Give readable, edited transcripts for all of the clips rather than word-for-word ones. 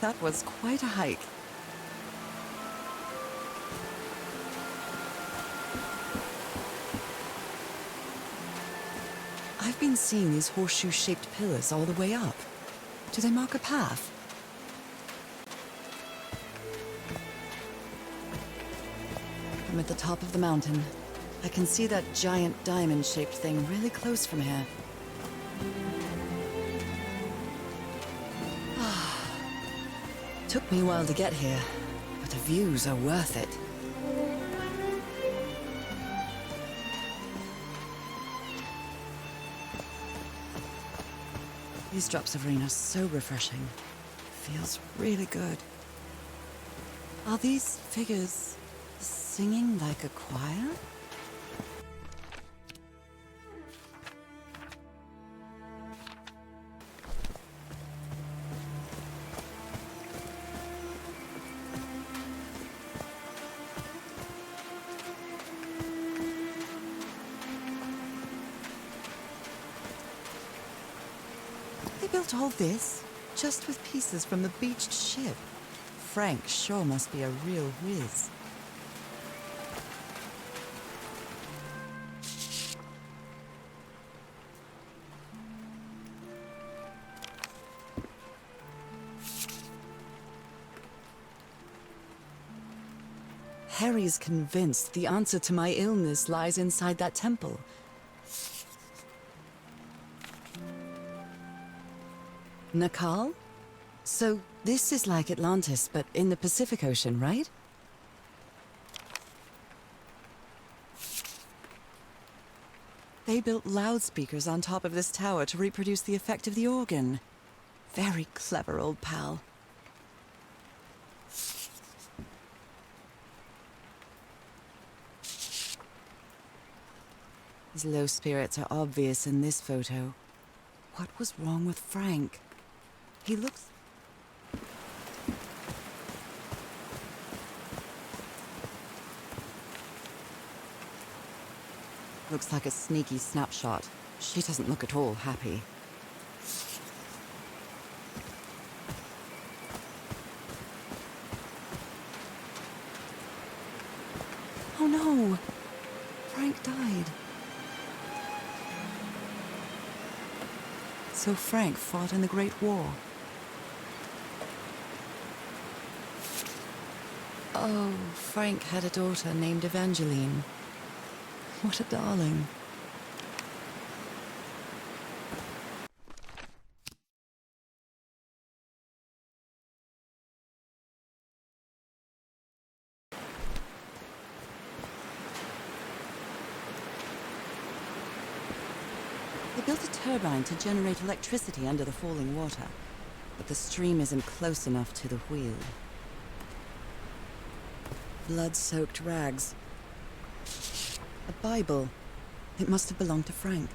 That was quite a hike. I've been seeing these horseshoe-shaped pillars all the way up. Do they mark a path? I'm at the top of the mountain. I can see that giant diamond-shaped thing really close from here. Took me a while to get here, but the views are worth it. These drops of rain are so refreshing. Feels really good. Are these figures singing like a choir? They built all this just with pieces from the beached ship. Frank sure must be a real whiz. Harry's convinced the answer to my illness lies inside that temple. Nakal? So this is like Atlantis, but in the Pacific Ocean, right? They built loudspeakers on top of this tower to reproduce the effect of the organ. Very clever, old pal. His low spirits are obvious in this photo. What was wrong with Frank? He looks... Looks like a sneaky snapshot. She doesn't look at all happy. Oh no! Frank died. So Frank fought in the Great War. Oh, Frank had a daughter named Evangeline. What a darling. They built a turbine to generate electricity under the falling water, but the stream isn't close enough to the wheel. Blood-soaked rags. A Bible. It must have belonged to Frank.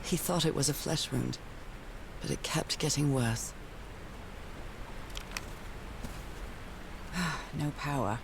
He thought it was a flesh wound, but it kept getting worse. No power.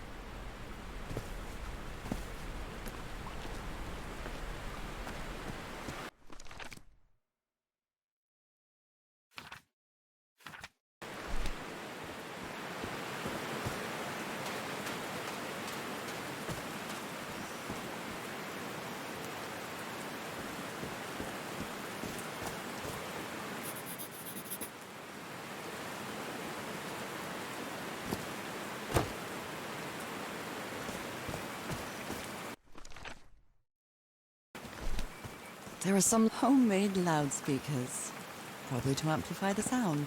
There are some homemade loudspeakers, probably to amplify the sound.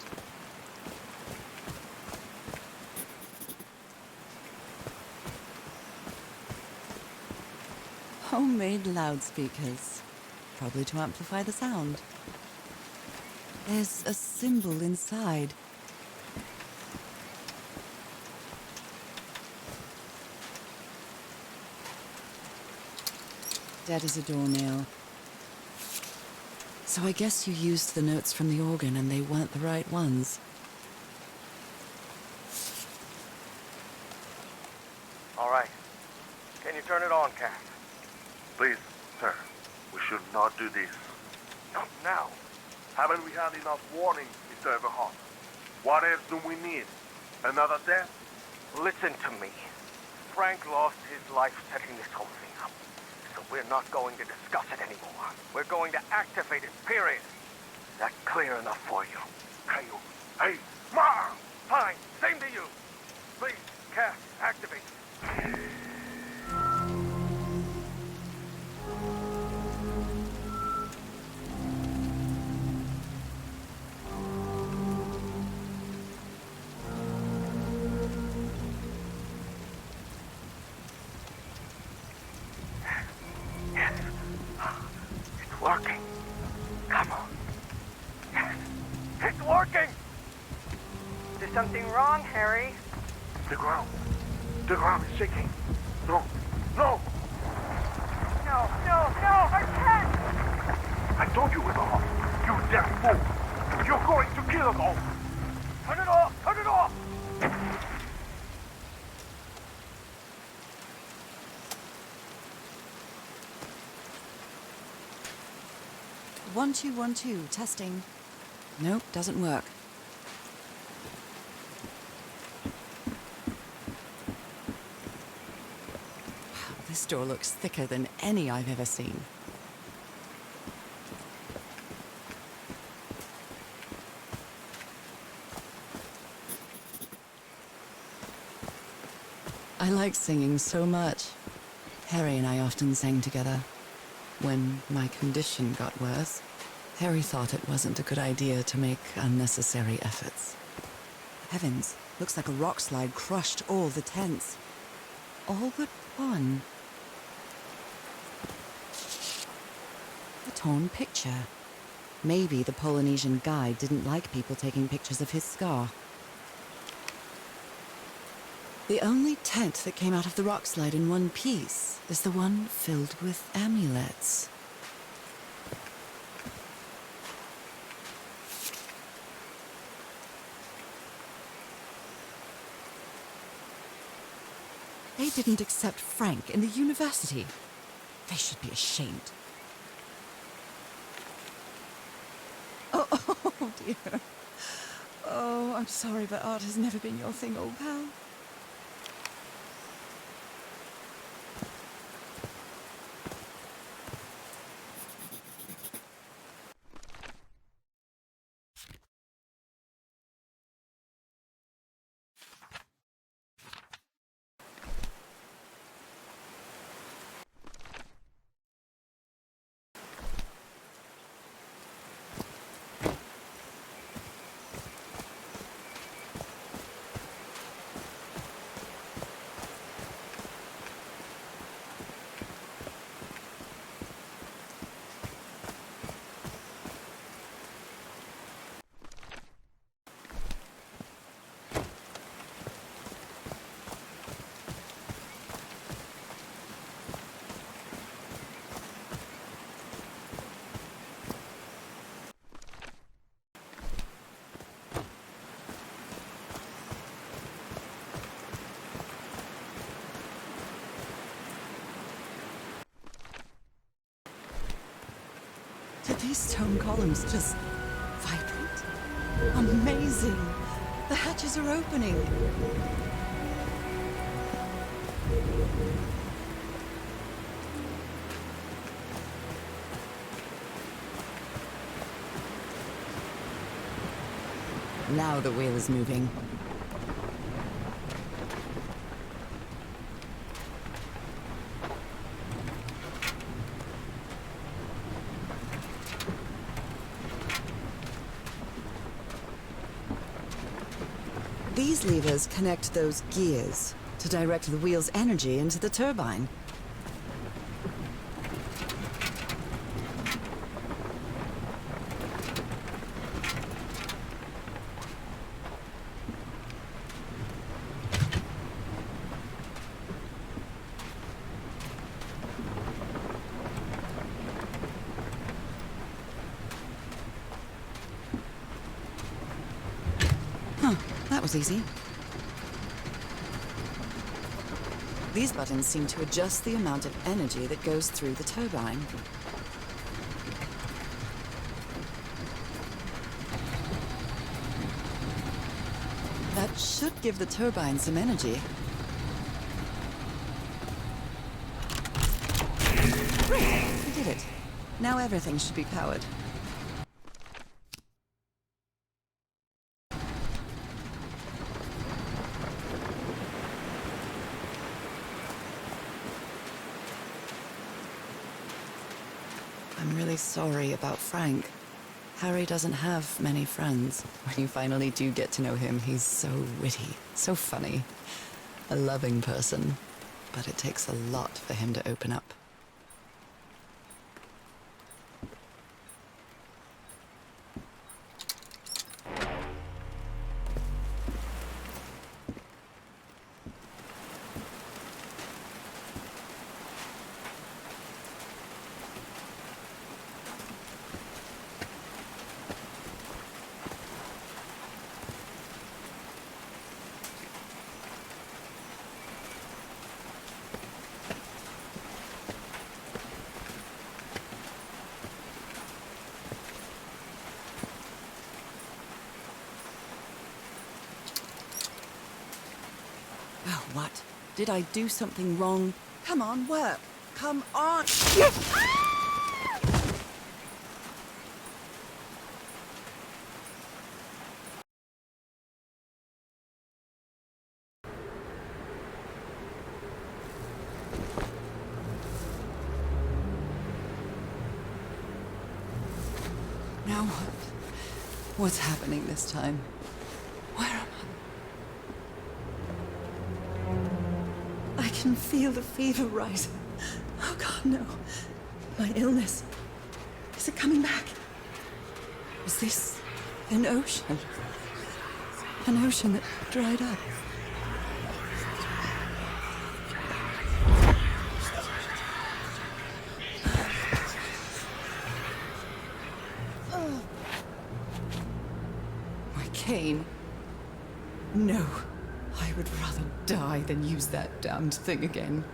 Homemade loudspeakers, probably to amplify the sound. There's a symbol inside. Dead as a doornail. So I guess you used the notes from the organ and they weren't the right ones. All right. Can you turn it on, Cass? Please, sir. We should not do this. Not now. Haven't we had enough warning, Mr. Everhart? What else do we need? Another death? Listen to me. Frank lost his life setting this whole thing up. So we're not going to discuss it anymore. We're going to activate it, period. Is that clear enough for you? Kyle. Hey, Ma! Fine. Same to you. Please, Cass, activate. Yes. It's working. Come on. Yes. It's working! Is there something wrong, Harry? The ground. The ground is shaking. No. No! No, I can't! I told you, Everhart. You damn fool. You're going to kill us all. Turn it off! Turn it off! 1212, testing. Nope, doesn't work. Wow, this door looks thicker than any I've ever seen. I like singing so much. Harry and I often sang together. When my condition got worse, Harry thought it wasn't a good idea to make unnecessary efforts. Heavens, looks like a rock slide crushed all the tents. All but one. A torn picture. Maybe the Polynesian guide didn't like people taking pictures of his scar. The only tent that came out of the rock slide in one piece is the one filled with amulets. They didn't accept Frank in the university. They should be ashamed. Oh dear. Oh, I'm sorry, but art has never been your thing, old pal. Did these stone columns just vibrate? Amazing! The hatches are opening! Now the wheel is moving. These levers connect those gears to direct the wheel's energy into the turbine. That was easy. These buttons seem to adjust the amount of energy that goes through the turbine. Should give the turbine some energy. Great, we did it. Now everything should be powered. I'm really sorry about Frank. Harry doesn't have many friends. When you finally do get to know him, he's so witty, so funny. A loving person. But it takes a lot for him to open up. Oh, what? Did I do something wrong? Come on, work. Come on. Now what? What's happening this time? Where am I? I can feel the fever rising. Oh God, no. My illness. Is it coming back? Is this an ocean? An ocean that dried up? My cane. No. I would rather die than use that damned thing again.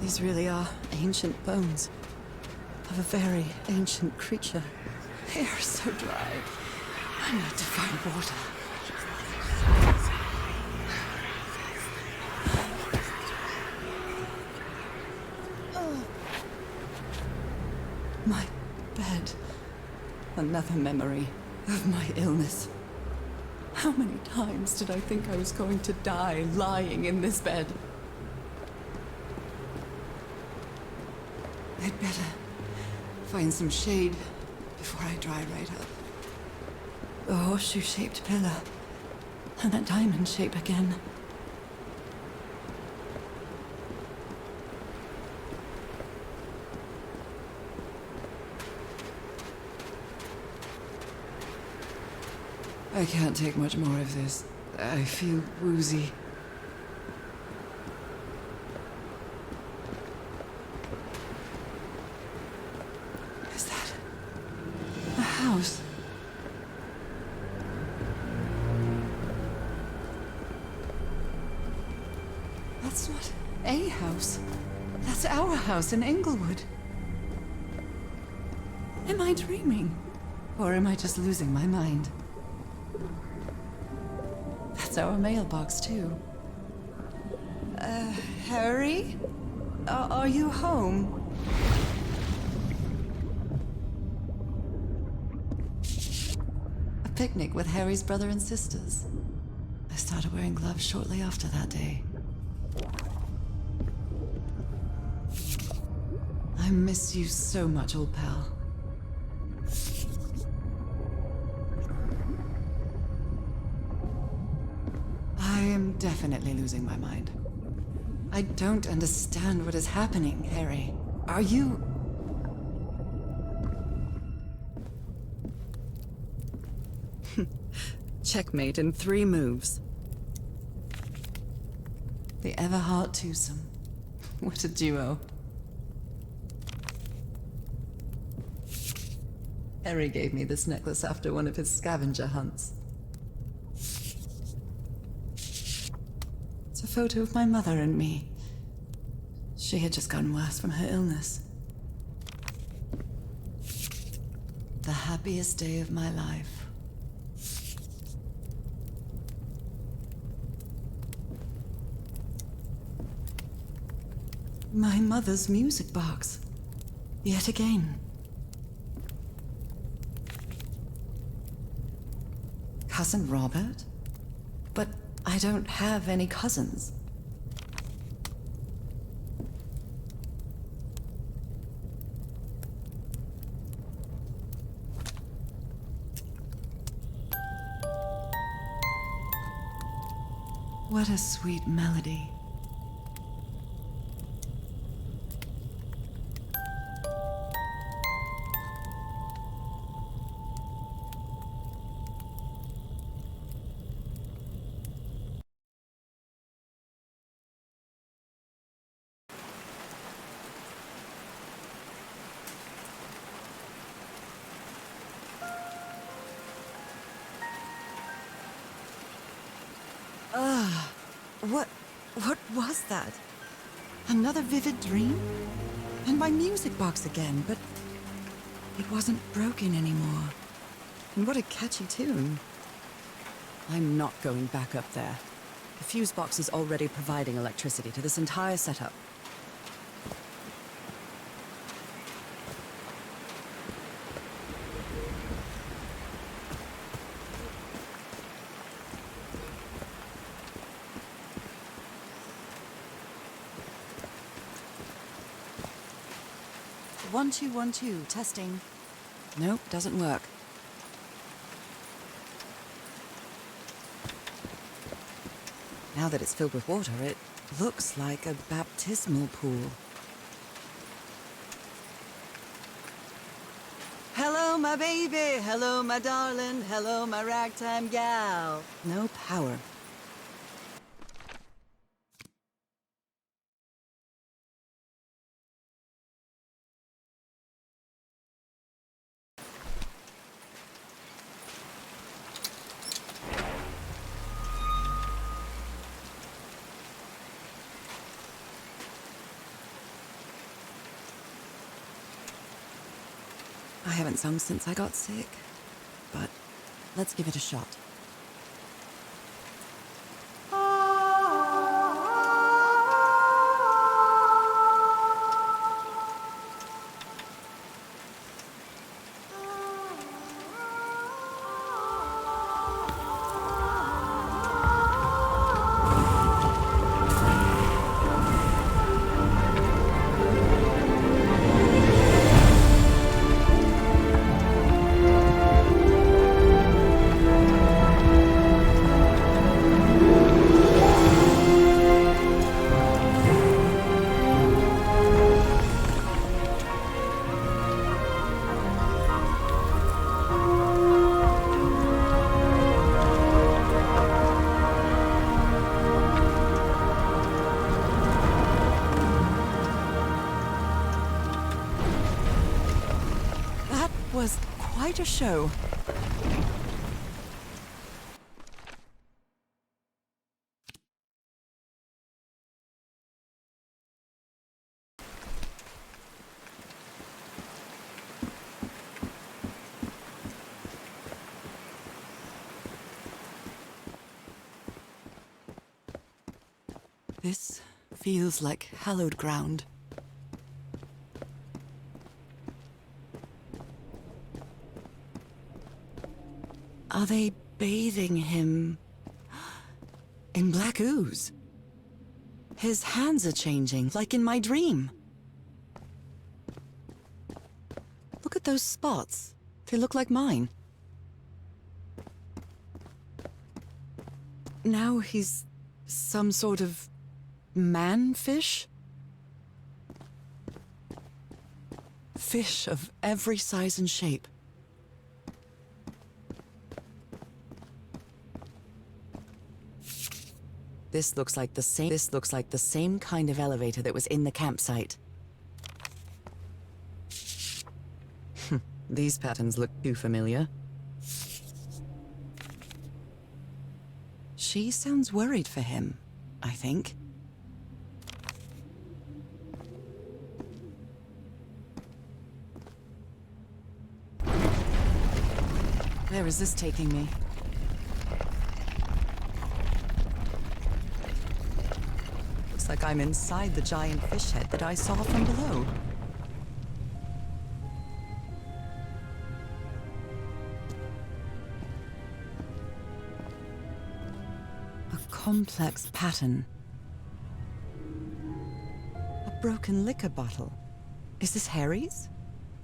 These really are ancient bones of a very ancient creature. They are so dry. I need to find water. My bed. Another memory of my illness. How many times did I think I was going to die lying in this bed? I'd better find some shade before I dry right up. The horseshoe-shaped pillar. And that diamond shape again. I can't take much more of this. I feel woozy. Is that a house? That's not a house. That's our house in Englewood. Am I dreaming? Or am I just losing my mind? That's our mailbox, too. Harry? Are you home? A picnic with Harry's brother and sisters. I started wearing gloves shortly after that day. I miss you so much, old pal. I am definitely losing my mind. I don't understand what is happening, Harry. Are you... Checkmate in 3 moves. The Everhart twosome. What a duo. Harry gave me this necklace after one of his scavenger hunts. It's a photo of my mother and me. She had just gotten worse from her illness. The happiest day of my life. My mother's music box. Yet again. Cousin Robert? But I don't have any cousins. What a sweet melody. What was that? Another vivid dream? And my music box again, but it wasn't broken anymore. And what a catchy tune. I'm not going back up there. The fuse box is already providing electricity to this entire setup. One, two, testing. Nope, doesn't work. Now that it's filled with water, it looks like a baptismal pool. Hello, my baby. Hello, my darling. Hello, my ragtime gal. No power. I haven't sung since I got sick, but let's give it a shot. Was quite a show. This feels like hallowed ground. Are they bathing him in black ooze? His hands are changing, like in my dream. Look at those spots. They look like mine. Now he's some sort of man-fish? Fish of every size and shape. This looks like the same kind of elevator that was in the campsite. These patterns look too familiar. She sounds worried for him, I think. Where is this taking me? Looks like I'm inside the giant fish head that I saw from below. A complex pattern. A broken liquor bottle. Is this Harry's?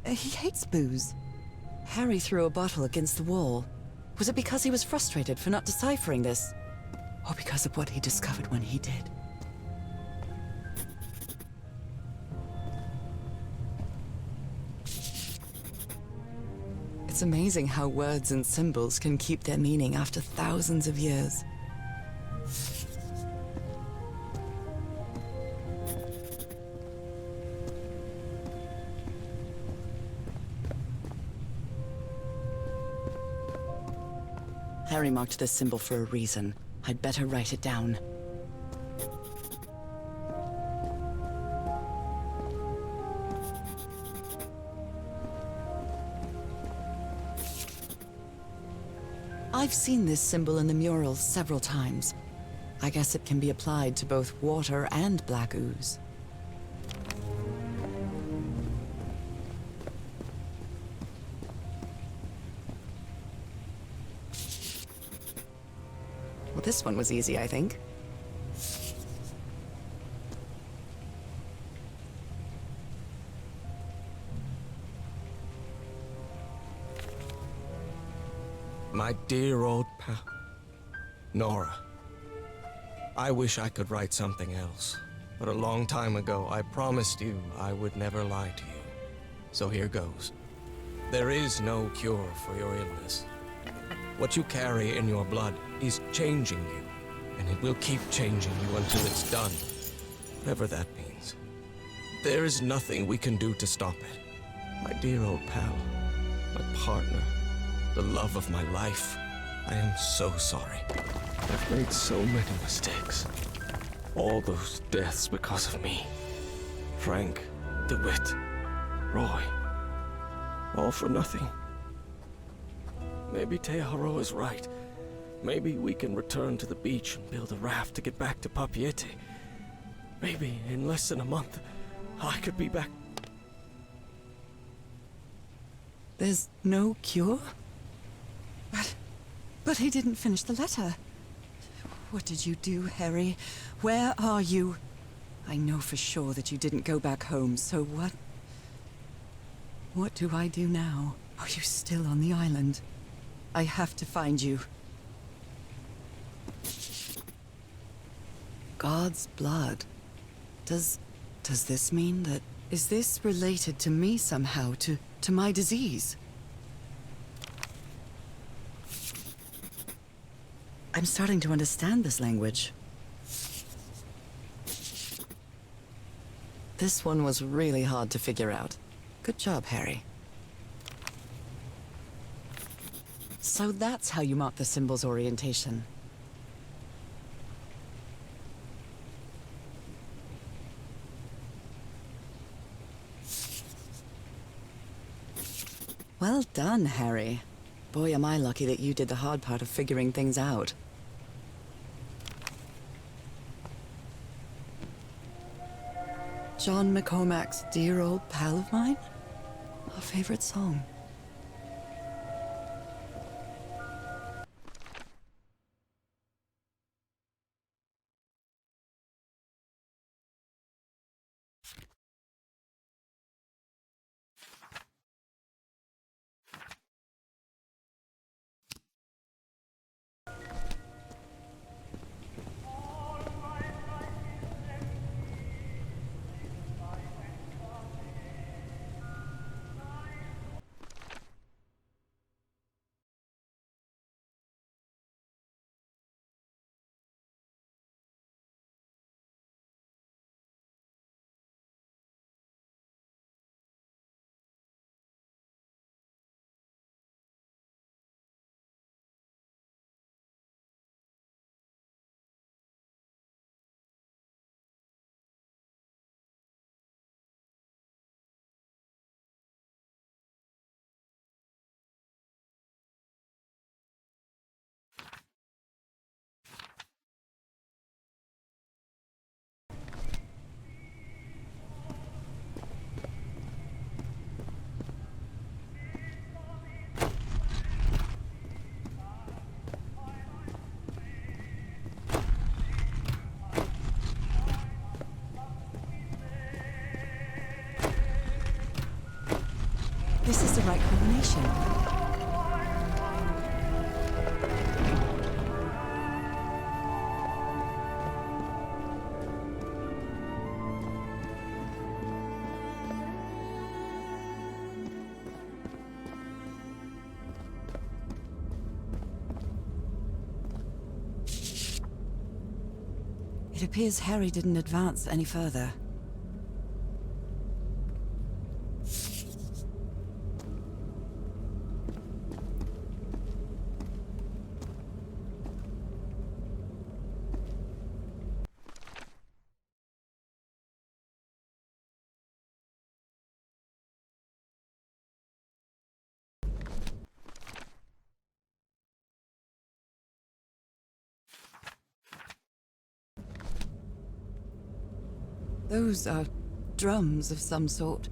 He hates booze. Harry threw a bottle against the wall. Was it because he was frustrated for not deciphering this? Or because of what he discovered when he did? It's amazing how words and symbols can keep their meaning after thousands of years. Harry marked this symbol for a reason. I'd better write it down. I've seen this symbol in the mural several times. I guess it can be applied to both water and black ooze. Well, this one was easy, I think. My dear old pal, Nora. I wish I could write something else, but a long time ago I promised you I would never lie to you. So here goes. There is no cure for your illness. What you carry in your blood is changing you, and it will keep changing you until it's done, whatever that means. There is nothing we can do to stop it. My dear old pal, my partner, the love of my life, I am so sorry. I've made so many mistakes. All those deaths because of me. Frank, DeWitt, Roy, all for nothing. Maybe Teodoro is right. Maybe we can return to the beach and build a raft to get back to Papiete. Maybe in less than a month, I could be back. There's no cure? But he didn't finish the letter. What did you do, Harry? Where are you? I know for sure that you didn't go back home, so what? What do I do now? Are you still on the island? I have to find you. God's blood. Does this mean that... Is this related to me somehow, to my disease? I'm starting to understand this language. This one was really hard to figure out. Good job, Harry. So that's how you mark the symbol's orientation. Well done, Harry. Boy, am I lucky that you did the hard part of figuring things out. John McCormack's Dear Old Pal of Mine? Our favorite song. This is the right combination. It appears Harry didn't advance any further. Those are drums of some sort.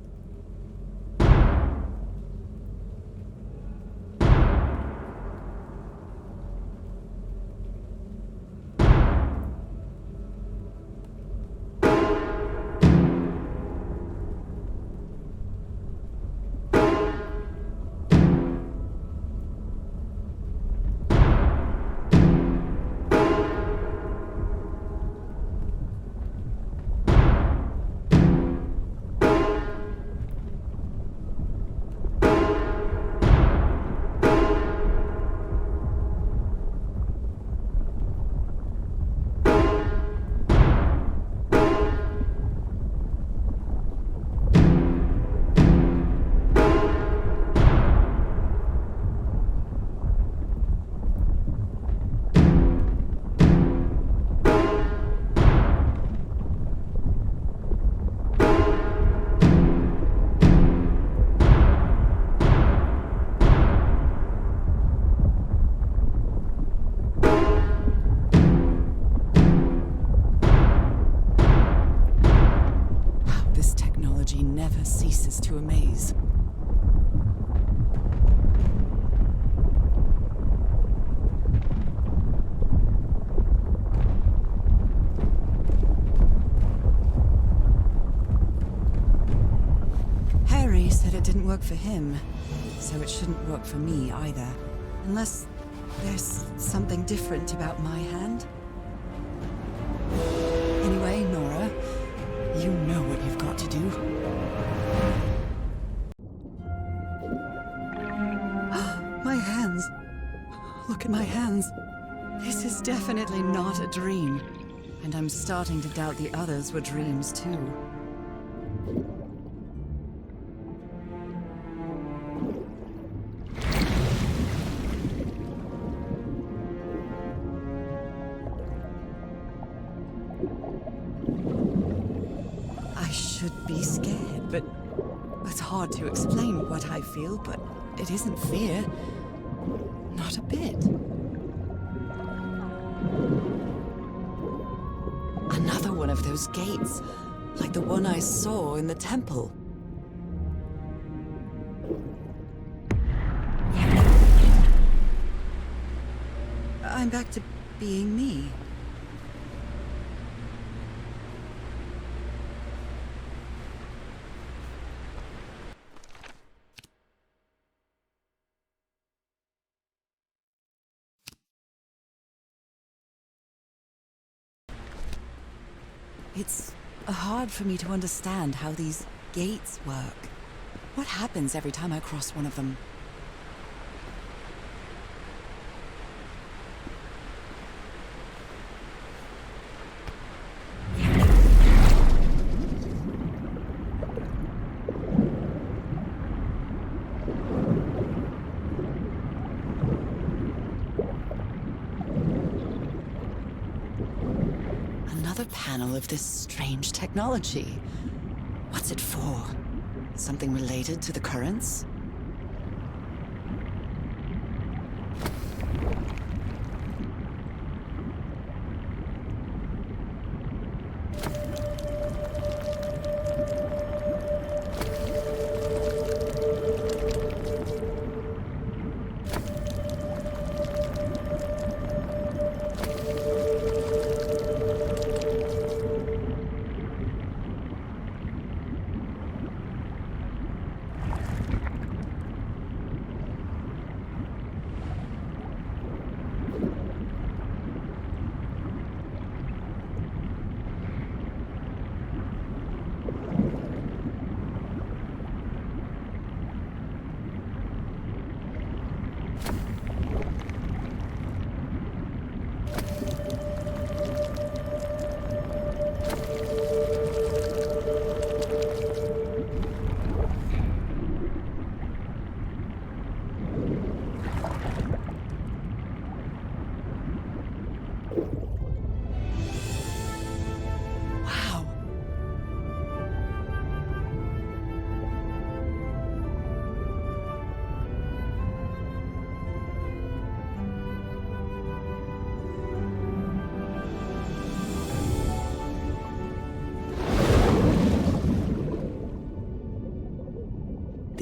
Never ceases to amaze. Harry said it didn't work for him, so it shouldn't work for me either. Unless there's something different about my hand. Anyway, Nora, you know what you've got to do. My hands. Look at my hands. This is definitely not a dream. And I'm starting to doubt the others were dreams too. I should be scared, but it's hard to explain what I feel, but it isn't fear. Not a bit. Another one of those gates, like the one I saw in the temple. I'm back to being me. It's hard for me to understand how these gates work. What happens every time I cross one of them? Panel of this strange technology. What's it for? Something related to the currents?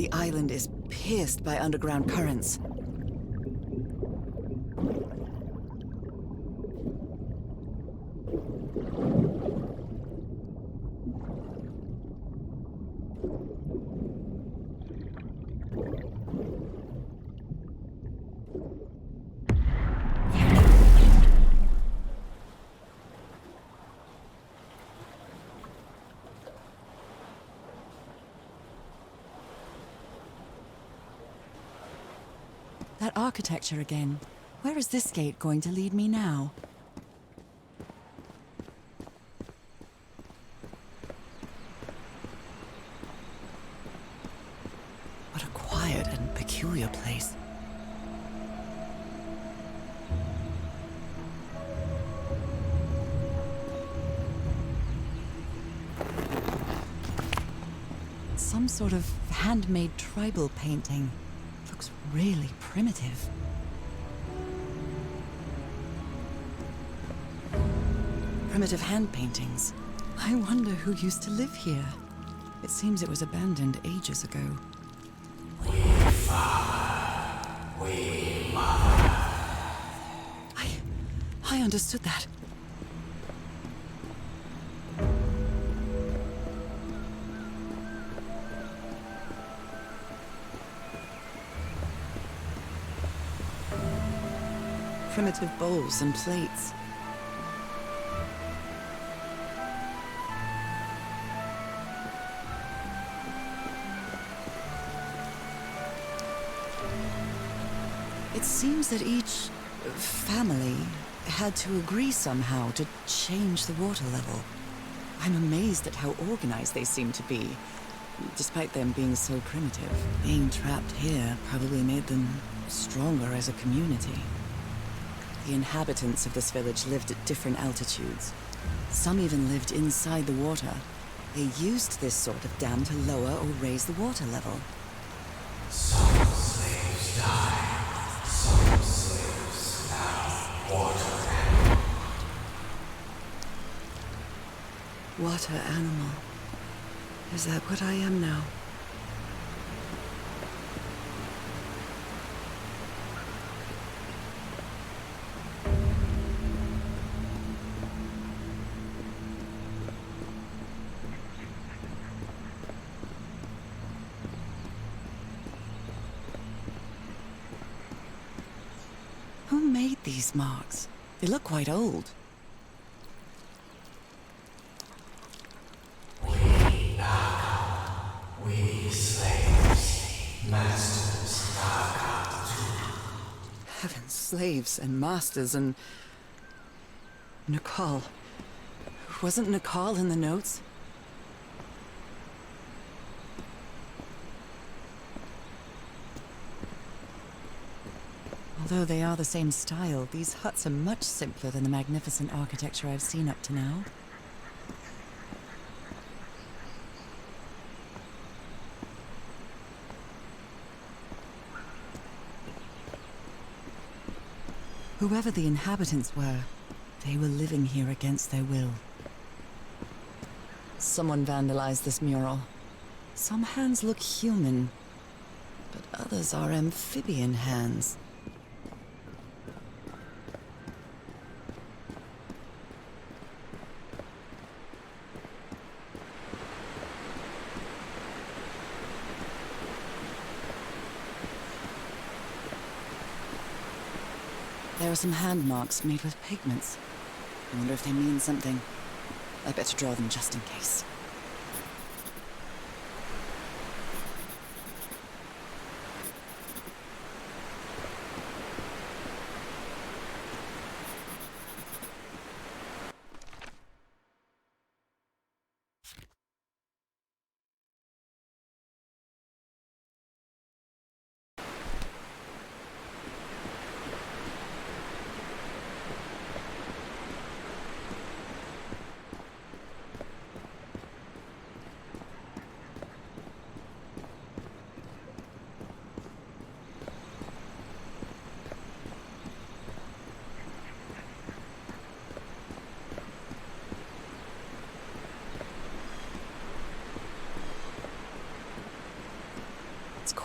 the island is pierced by underground currents. That architecture again. Where is this gate going to lead me now? What a quiet and peculiar place. Some sort of handmade tribal painting. Looks really primitive. Primitive hand paintings. I wonder who used to live here. It seems it was abandoned ages ago. I understood that. Primitive bowls and plates. It seems that each family had to agree somehow to change the water level. I'm amazed at how organized they seem to be, despite them being so primitive. Being trapped here probably made them stronger as a community. The inhabitants of this village lived at different altitudes. Some even lived inside the water. They used this sort of dam to lower or raise the water level. Some slaves died. Some slaves now water animal. Water animal. Is that what I am now? Who made these marks? They look quite old. We slaves, masters, Heavens, slaves and masters and... Nicole. Wasn't Nicole in the notes? Although they are the same style, these huts are much simpler than the magnificent architecture I've seen up to now. Whoever the inhabitants were, they were living here against their will. Someone vandalized this mural. Some hands look human, but others are amphibian hands. There are some hand marks made with pigments. I wonder if they mean something. I better draw them just in case.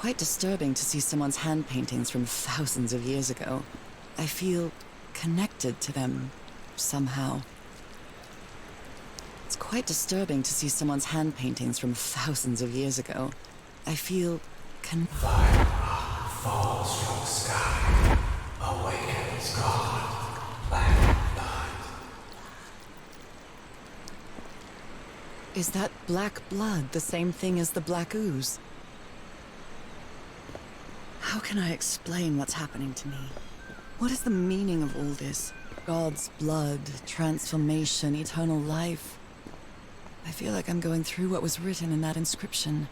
quite disturbing to see someone's hand paintings from thousands of years ago. I feel connected to them somehow. It's quite disturbing to see someone's hand paintings from thousands of years ago. I feel Fire falls from the sky, awakens God, black blood. Is that black blood the same thing as the black ooze? How can I explain what's happening to me? What is the meaning of all this? God's blood, transformation, eternal life. I feel like I'm going through what was written in that inscription.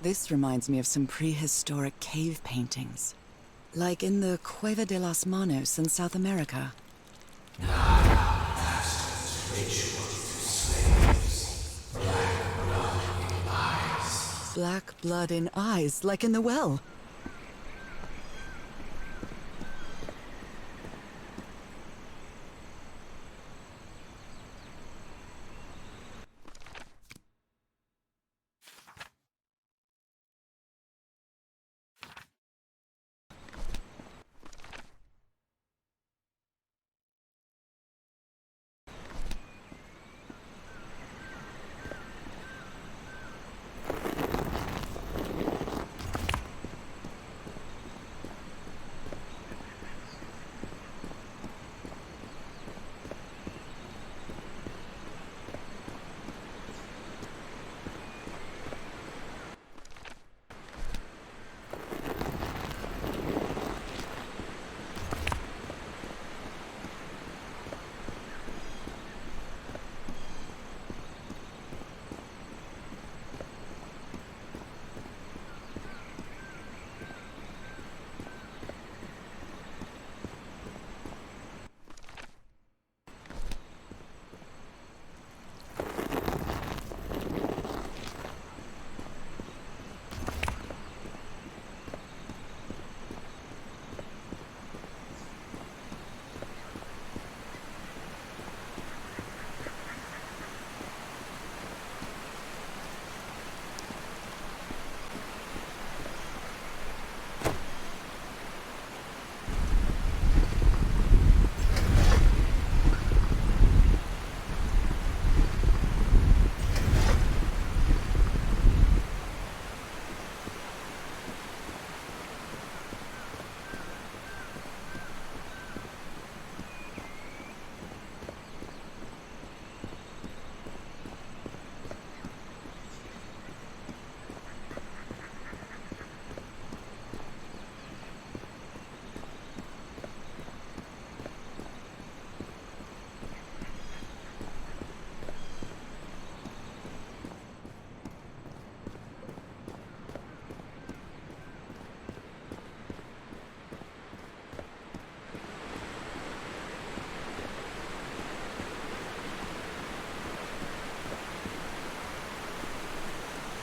This reminds me of some prehistoric cave paintings, like in the Cueva de las Manos in South America. Masters ritual to slaves, black blood in eyes. Black blood in eyes, like in the well.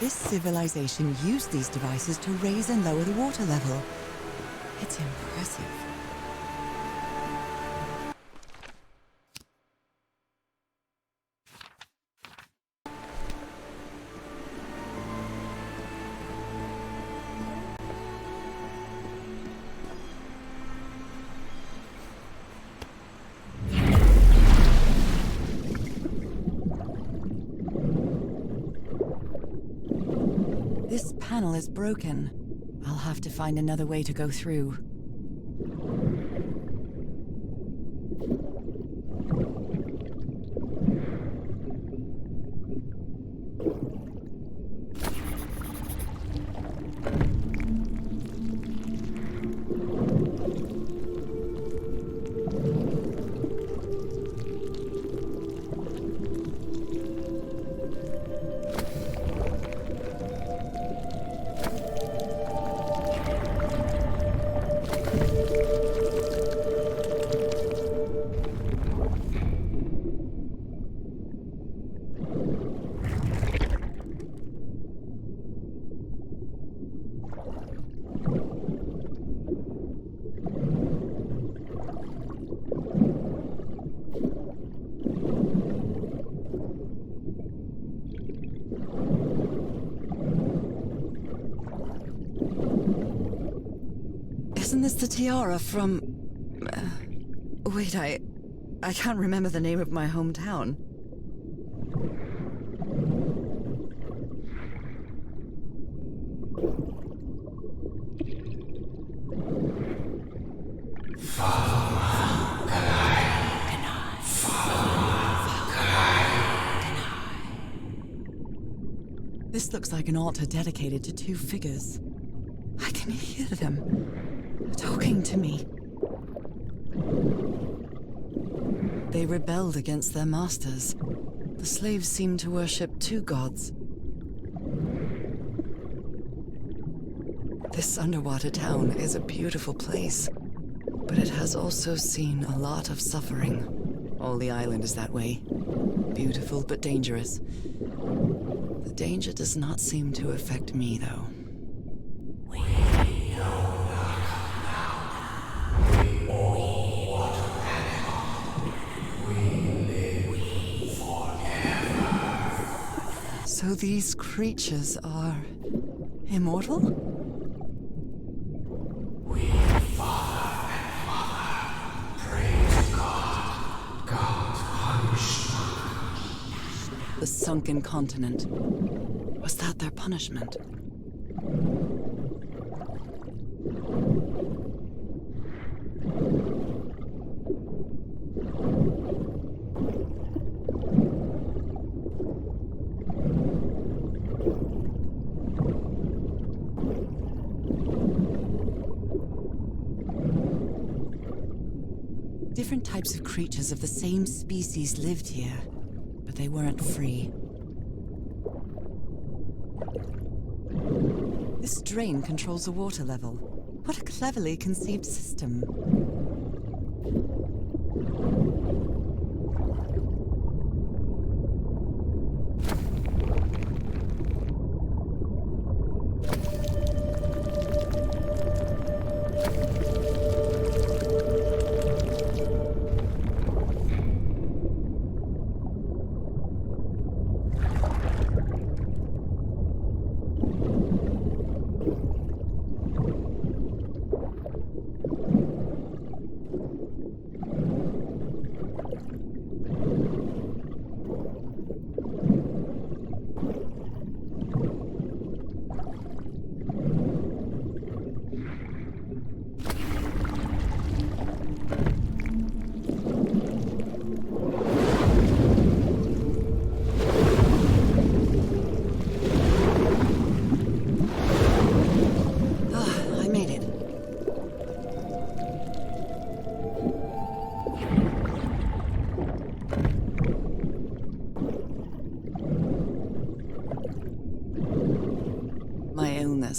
This civilization used these devices to raise and lower the water level. It's impressive. This panel is broken. I'll have to find another way to go through. tiara from... wait, I can't remember the name of my hometown. This looks like an altar dedicated to two figures. I can hear them talking to me. They rebelled against their masters. The slaves seem to worship two gods. This underwater town is a beautiful place, but it has also seen a lot of suffering. All the island is that way. Beautiful but dangerous. The danger does not seem to affect me, though. We know now. We all water animal. We live forever. So these creatures are immortal? We father and mother pray to God. God punish them. The sunken continent. Was that their punishment? Different types of creatures of the same species lived here, but they weren't free. This drain controls the water level. What a cleverly conceived system.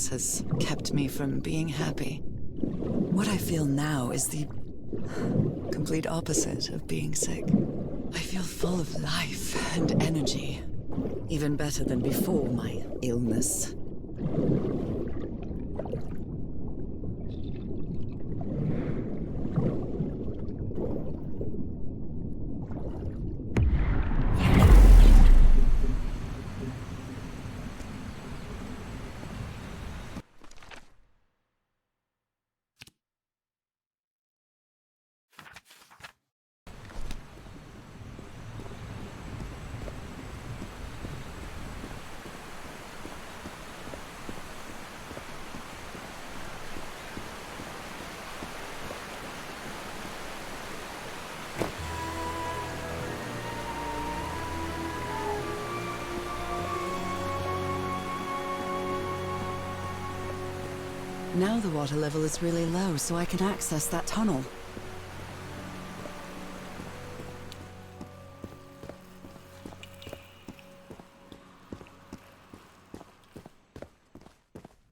Has kept me from being happy. What I feel now is the complete opposite of being sick. I feel full of life and energy, even better than before my illness. Now the water level is really low, so I can access that tunnel.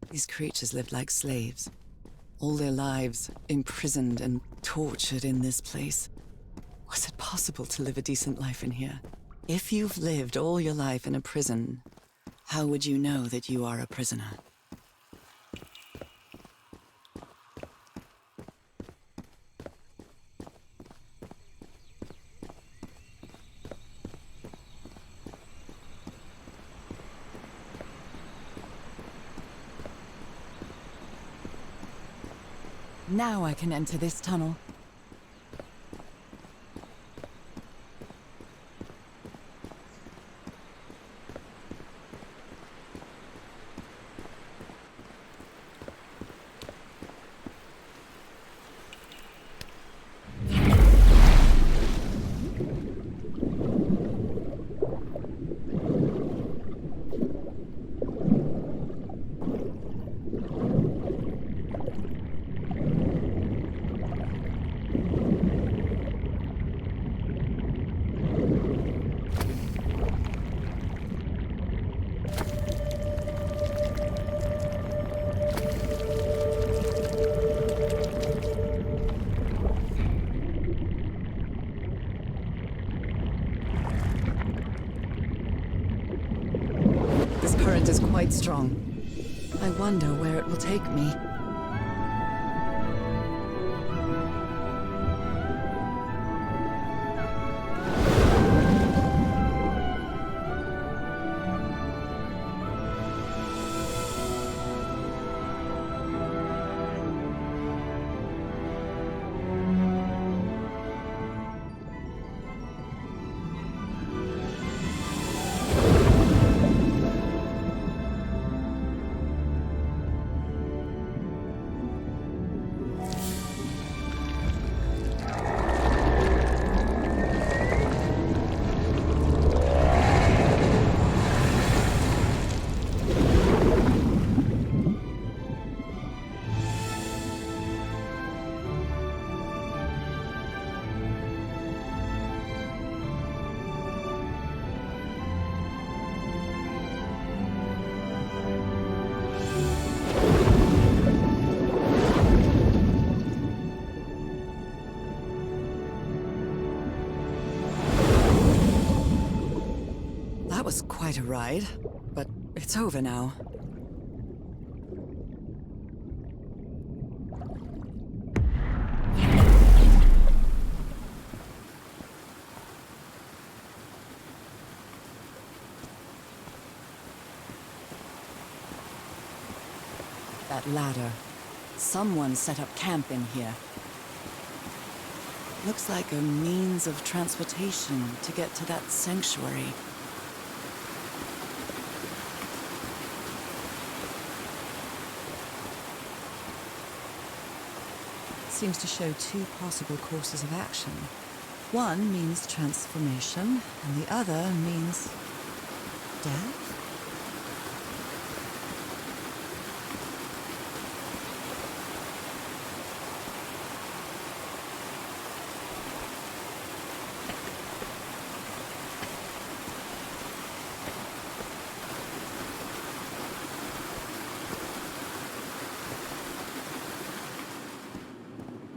These creatures lived like slaves. All their lives imprisoned and tortured in this place. Was it possible to live a decent life in here? If you've lived all your life in a prison, how would you know that you are a prisoner? Now I can enter this tunnel. This current is quite strong. I wonder where it will take me. That was quite a ride, but it's over now. That ladder. Someone set up camp in here. Looks like a means of transportation to get to that sanctuary. Seems to show two possible courses of action. One means transformation, and the other means death?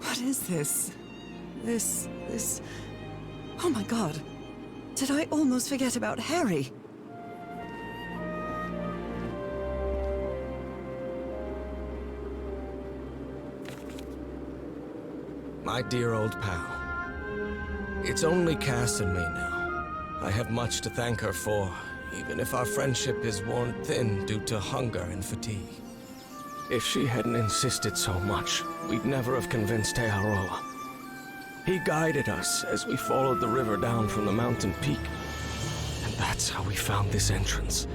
What is this? This... Oh my god! Did I almost forget about Harry? My dear old pal. It's only Cass and me now. I have much to thank her for, even if our friendship is worn thin due to hunger and fatigue. If she hadn't insisted so much, we'd never have convinced Aotearoa. He guided us as we followed the river down from the mountain peak. And that's how we found this entrance.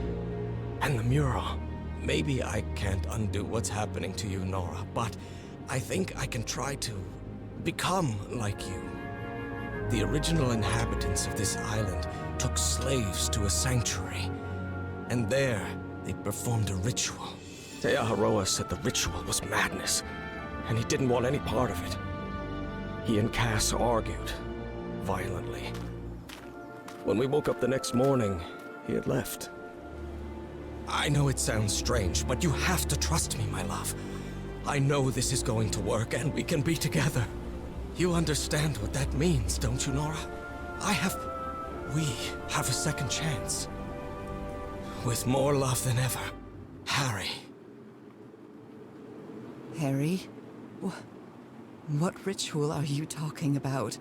And the mural. Maybe I can't undo what's happening to you, Nora, but I think I can try to become like you. The original inhabitants of this island took slaves to a sanctuary. And there, they performed a ritual. Aotearoa said the ritual was madness, and he didn't want any part of it. He and Cass argued, violently. When we woke up the next morning, he had left. I know it sounds strange, but you have to trust me, my love. I know this is going to work, and we can be together. You understand what that means, don't you, Nora? We have a second chance. With more love than ever, Harry. Harry? What ritual are you talking about?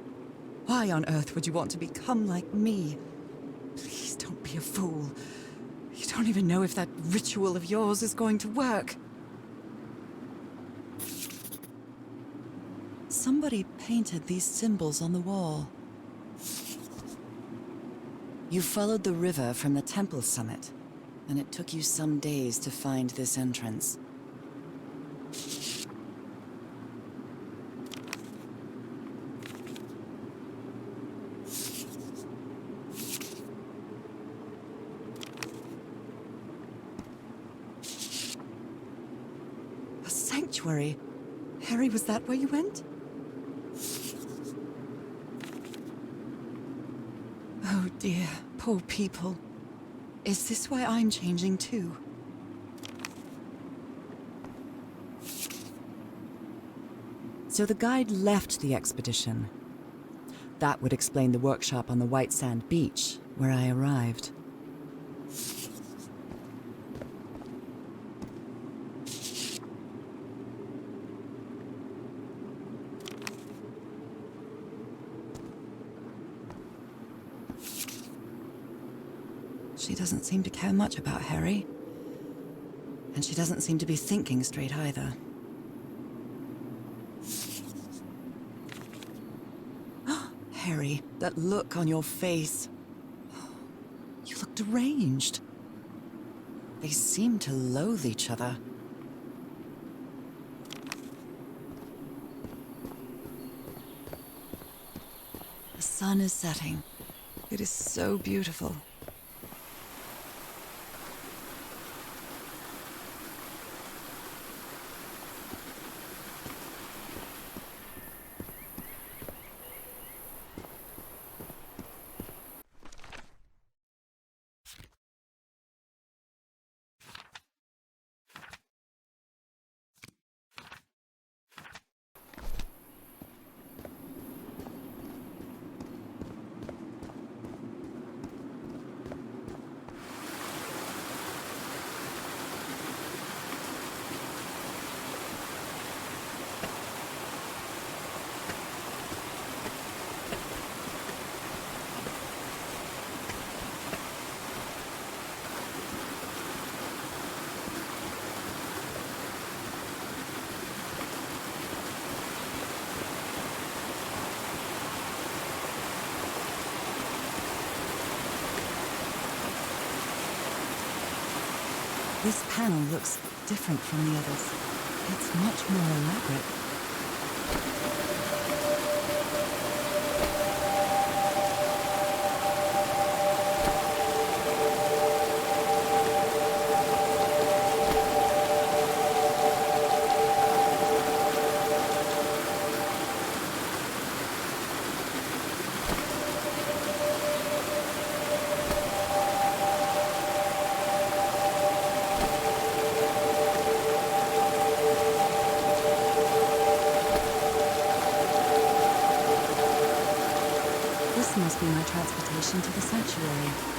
Why on earth would you want to become like me? Please don't be a fool. You don't even know if that ritual of yours is going to work. Somebody painted these symbols on the wall. You followed the river from the temple summit, and it took you some days to find this entrance. A sanctuary? Harry, was that where you went? Oh dear, poor people. Is this why I'm changing too? So the guide left the expedition. That would explain the workshop on the white sand beach, where I arrived. She doesn't seem to care much about Harry. And she doesn't seem to be thinking straight either. Harry, that look on your face. You look deranged. They seem to loathe each other. The sun is setting. It is so beautiful. This panel looks different from the others. It's much more elaborate. This must be my transportation to the sanctuary.